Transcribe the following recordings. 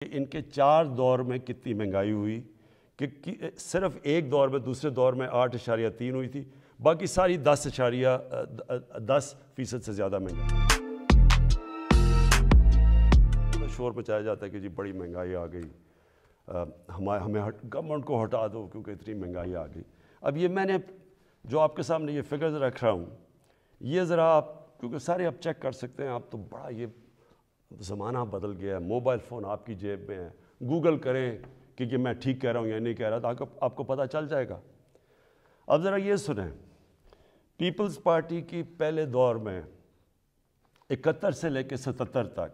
ان کے 4 دور میں کتنی مہنگائی ہوئی کہ صرف ایک دور میں دوسرے دور میں 8.3 ہوئی تھی، باقی ساری 10% سے زیادہ مہنگائی۔ شور مچایا جاتا ہے کہ جی بڑی مہنگائی آ گئی، ہمیں گورنمنٹ کو ہٹا دو کیونکہ اتنی مہنگائی آ گئی۔ اب یہ میں نے جو آپ کے سامنے یہ فگرز رکھ رہا ہوں، یہ ذرا آپ کیونکہ سارے آپ چیک کر سکتے ہیں، آپ تو بڑا یہ زمانہ بدل گیا ہے، موبائل فون آپ کی جیب میں ہے، گوگل کریں کہ میں ٹھیک کہہ رہا ہوں یا نہیں کہہ رہا تو آپ کو پتہ چل جائے گا۔ اب ذرا یہ سنیں، پیپلز پارٹی کی پہلے دور میں 71 سے لے کے 77 تک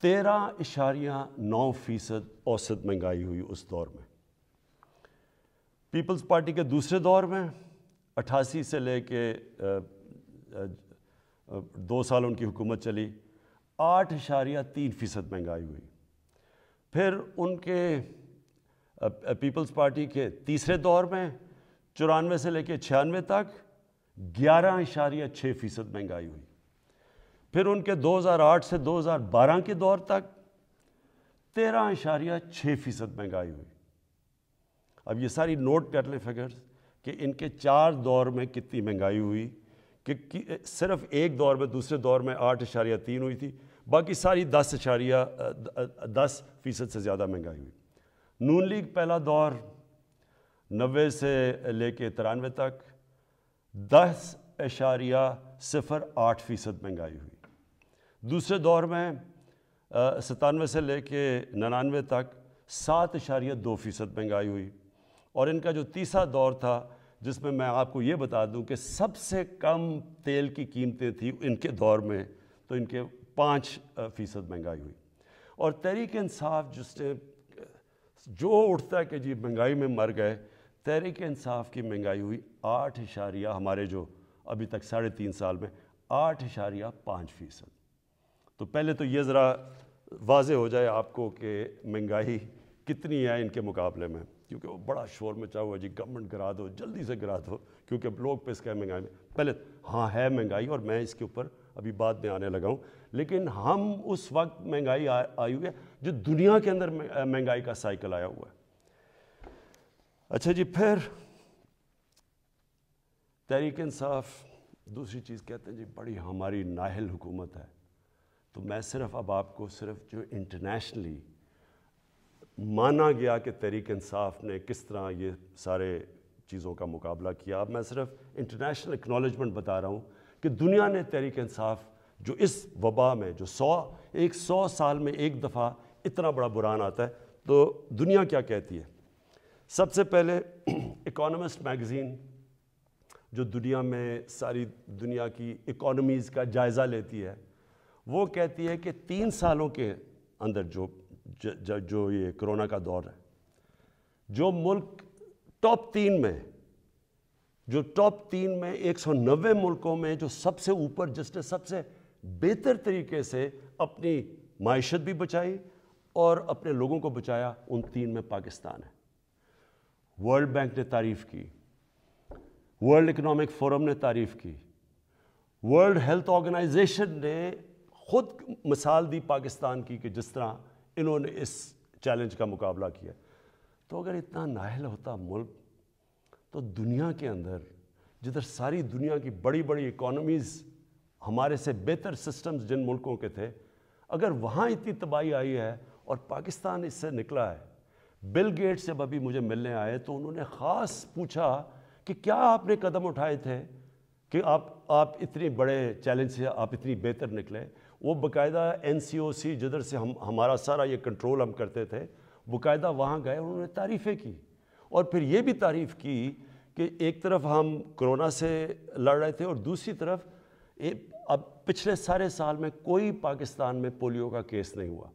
13.9% اوسط مہنگائی ہوئی اس دور میں۔ پیپلز پارٹی کے دوسرے دور میں 88 سے لے کے 2 سال ان کی حکومت چلی، 8.3% مہنگائی ہوئی۔ پھر ان کے پیپلز پارٹی کے تیسرے دور میں 94 سے لے کے 96 تک 11.6% مہنگائی ہوئی۔ پھر ان کے 2008 سے 2012 کے دور تک 13.6% مہنگائی ہوئی۔ اب یہ ساری نوٹ کر لیں فگرز کہ ان کے 4 دور میں کتنی مہنگائی ہوئی کہ صرف ایک دور میں دوسرے دور میں 8.3 ہوئی تھی، باقی ساری 10% سے زیادہ مہنگائی ہوئی۔ نون لیگ پہلا دور 90 سے لے کے 93 تک 10.08% مہنگائی ہوئی۔ دوسرے دور میں 97 سے لے کے 99 تک 7.2% مہنگائی ہوئی۔ اور ان کا جو تیسرا دور تھا جس میں میں آپ کو یہ بتا دوں کہ سب سے کم تیل کی قیمتیں تھیں ان کے دور میں، تو ان کے 5% مہنگائی ہوئی۔ اور تحریک انصاف جس نے جو اٹھتا ہے کہ جی مہنگائی میں مر گئے، تحریک انصاف کی مہنگائی ہوئی 8 ہمارے جو ابھی تک 3.5 سال میں 8.5%۔ تو پہلے تو یہ ذرا واضح ہو جائے آپ کو کہ مہنگائی کتنی ہے ان کے مقابلے میں، کیونکہ وہ بڑا شور مچا ہوا جی گورنمنٹ گرا دو، جلدی سے گرا دو، کیونکہ لوگ پس گئے مہنگائی میں۔ پہلے ہاں ہے مہنگائی اور میں اس کے اوپر ابھی بعد میں آنے لگا ہوں، لیکن ہم اس وقت مہنگائی آئی ہوئی ہے جو دنیا کے اندر مہنگائی کا سائیکل آیا ہوا ہے۔ اچھا جی، پھر تحریک انصاف دوسری چیز کہتے ہیں جی بڑی ہماری نااہل حکومت ہے۔ تو میں صرف اب آپ کو صرف جو انٹرنیشنلی مانا گیا کہ تحریک انصاف نے کس طرح یہ سارے چیزوں کا مقابلہ کیا، اب میں صرف انٹرنیشنل اکنالجمنٹ بتا رہا ہوں کہ دنیا نے تحریک انصاف جو اس وبا میں جو 100 سال میں ایک دفعہ اتنا بڑا بحران آتا ہے، تو دنیا کیا کہتی ہے۔ سب سے پہلے اکانومسٹ میگزین جو دنیا میں ساری دنیا کی اکانومیز کا جائزہ لیتی ہے، وہ کہتی ہے کہ 3 سالوں کے اندر جو یہ کرونا کا دور ہے، جو ملک ٹاپ 3 میں 190 ملکوں میں جو سب سے اوپر، جس نے سب سے بہتر طریقے سے اپنی معیشت بھی بچائی اور اپنے لوگوں کو بچایا، ان 3 میں پاکستان ہے۔ ورلڈ بینک نے تعریف کی، ورلڈ اکنامک فورم نے تعریف کی، ورلڈ ہیلتھ آرگنائزیشن نے خود مثال دی پاکستان کی کہ جس طرح انہوں نے اس چیلنج کا مقابلہ کیا۔ تو اگر اتنا نااہل ہوتا ملک، تو دنیا کے اندر جدھر ساری دنیا کی بڑی بڑی اکانومیز ہمارے سے بہتر سسٹمز جن ملکوں کے تھے، اگر وہاں اتنی تباہی آئی ہے اور پاکستان اس سے نکلا ہے۔ بل گیٹس جب ابھی مجھے ملنے آئے تو انہوں نے خاص پوچھا کہ کیا آپ نے قدم اٹھائے تھے کہ آپ اتنے بڑے چیلنج سے آپ اتنی بہتر نکلے۔ وہ باقاعدہ NCOC جدھر سے ہمارا سارا یہ کنٹرول ہم کرتے تھے، باقاعدہ وہاں گئے، انہوں نے تعریفیں کی اور پھر یہ بھی تعریف کی کہ ایک طرف ہم کرونا سے لڑ رہے تھے اور دوسری طرف اب پچھلے سارے سال میں کوئی پاکستان میں پولیو کا کیس نہیں ہوا۔